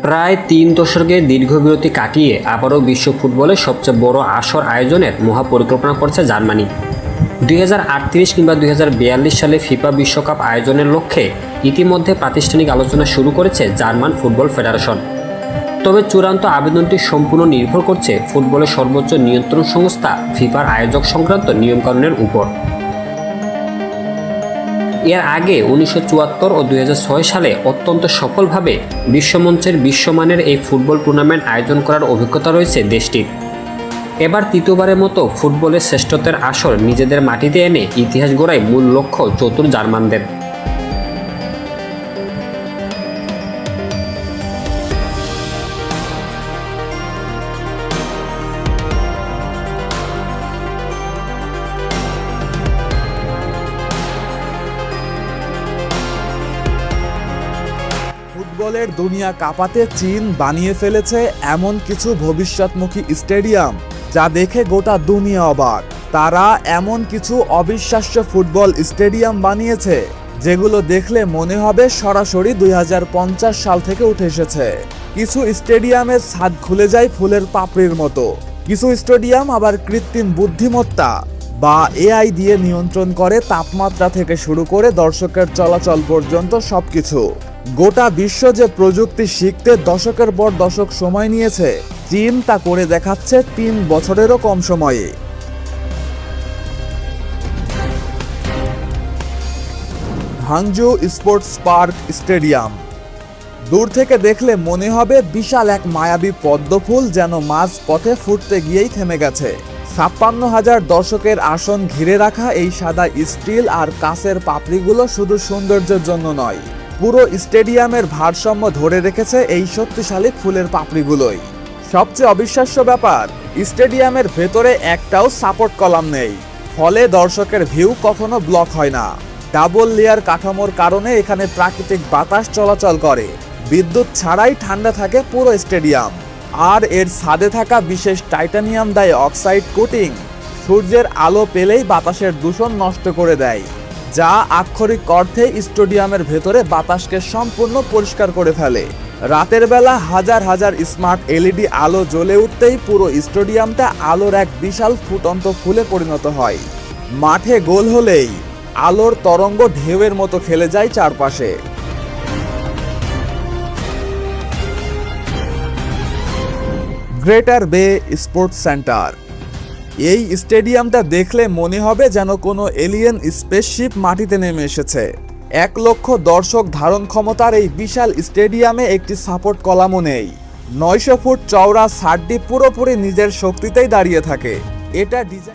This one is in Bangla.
প্রায় ৩ দশকের দীর্ঘ বিরতি কাটিয়ে আবারও বিশ্ব ফুটবলের সবচেয়ে বড় আসর আয়োজনের মহাপরিকল্পনা করছে জার্মানি। 2038 কিংবা 2042 সালে ফিফা বিশ্বকাপ আয়োজনের লক্ষ্যে ইতিমধ্যে প্রাতিষ্ঠানিক আলোচনা শুরু করেছে জার্মান ফুটবল ফেডারেশন। তবে চূড়ান্ত আবেদনটি সম্পূর্ণ নির্ভর করছে ফুটবলের সর্বোচ্চ নিয়ন্ত্রণ সংস্থা ফিফার আয়োজক সংক্রান্ত নিয়মকানুনের উপর। এর আগে 1974 ও 2006 সালে অত্যন্ত সফলভাবে বিশ্বমঞ্চের বিশ্বমানের এই ফুটবল টুর্নামেন্ট আয়োজন করার অভিজ্ঞতা রয়েছে দেশটির। এবার তৃতীয়বারের মতো ফুটবলের শ্রেষ্ঠত্বের আসর নিজেদের মাটিতে এনে ইতিহাস গড়ায় মূল লক্ষ্য চতুর জার্মানদের। ফুটবলের দুনিয়া কাঁপাতে চীন বানিয়ে ফেলেছে এমন কিছু ভবিষ্যৎমুখী স্টেডিয়াম যা দেখে গোটা দুনিয়া অবাক। তারা এমন কিছু অবিশ্বাস্য ফুটবল স্টেডিয়াম বানিয়েছে যেগুলো দেখলে মনে হবে সরাসরি 2050 সাল থেকে উঠে এসেছে। কিছু স্টেডিয়ামের ছাদ খুলে যায় ফুলের পাপড়ির মতো, কিছু স্টেডিয়াম আবার কৃত্রিম বুদ্ধিমত্তা বা এআই দিয়ে নিয়ন্ত্রণ করে তাপমাত্রা থেকে শুরু করে দর্শকের চলাচল পর্যন্ত সবকিছু। গোটা বিশ্ব যে প্রযুক্তি শিখতে দশকের পর দশক সময় নিয়েছে, চীন তা করে দেখাচ্ছে 3 বছরেরও কম সময়ে। হাংজু স্পোর্টস পার্ক স্টেডিয়াম দূর থেকে দেখলে মনে হবে বিশাল এক মায়াবী পদ্মফুল যেন মাঝ পথে ফুটতে গিয়েই থেমে গেছে। 56,000 দর্শকের আসন ঘিরে রাখা এই সাদা স্টিল আর কাঁচের পাপড়িগুলো শুধু সৌন্দর্যের জন্য নয়, পুরো স্টেডিয়ামের ভারসাম্য ধরে রেখেছে এই শক্তিশালী ফুলের পাপড়িগুলোই। সবচেয়ে অবিশ্বাস্য ব্যাপার, স্টেডিয়ামের ভেতরে একটাও সাপোর্ট কলাম নেই, ফলে দর্শকের ভিউ কখনো ব্লক হয় না। ডাবল লেয়ার কাঠামোর কারণে এখানে প্রাকৃতিক বাতাস চলাচল করে, বিদ্যুৎ ছাড়াই ঠান্ডা থাকে পুরো স্টেডিয়াম। আর এর ছাদে থাকা বিশেষ টাইটানিয়াম ডাই অক্সাইড কোটিং সূর্যের আলো পেলেই বাতাসের দূষণ নষ্ট করে দেয়, যা আক্ষরিক অর্থে স্টেডিয়ামের ভেতরে বাতাসকে সম্পূর্ণ পরিষ্কার করে ফেলে। রাতের বেলা হাজার হাজার স্মার্ট এলইডি আলো জ্বলে উঠতেই পুরো স্টেডিয়ামটা আলোর এক বিশাল ফুটন্ত ফুলে পরিণত হয়। মাঠে গোল হলেই আলোর তরঙ্গ ঢেউয়ের মতো খেলে যায় চারপাশে। গ্রেটার বে স্পোর্টস সেন্টার, এই স্টেডিয়ামটা দেখলে মনে হবে যেন কোনো এলিয়েন স্পেসশিপ মাটিতে নেমে এসেছে। 1 লক্ষ দর্শক ধারণ ক্ষমতার এই বিশাল স্টেডিয়ামে একটি সাপোর্ট কলামও নেই। 900 ফুট চওড়া ছাদটি পুরোপুরি নিজের শক্তিতেই দাঁড়িয়ে থাকে। এটা ডিজাইন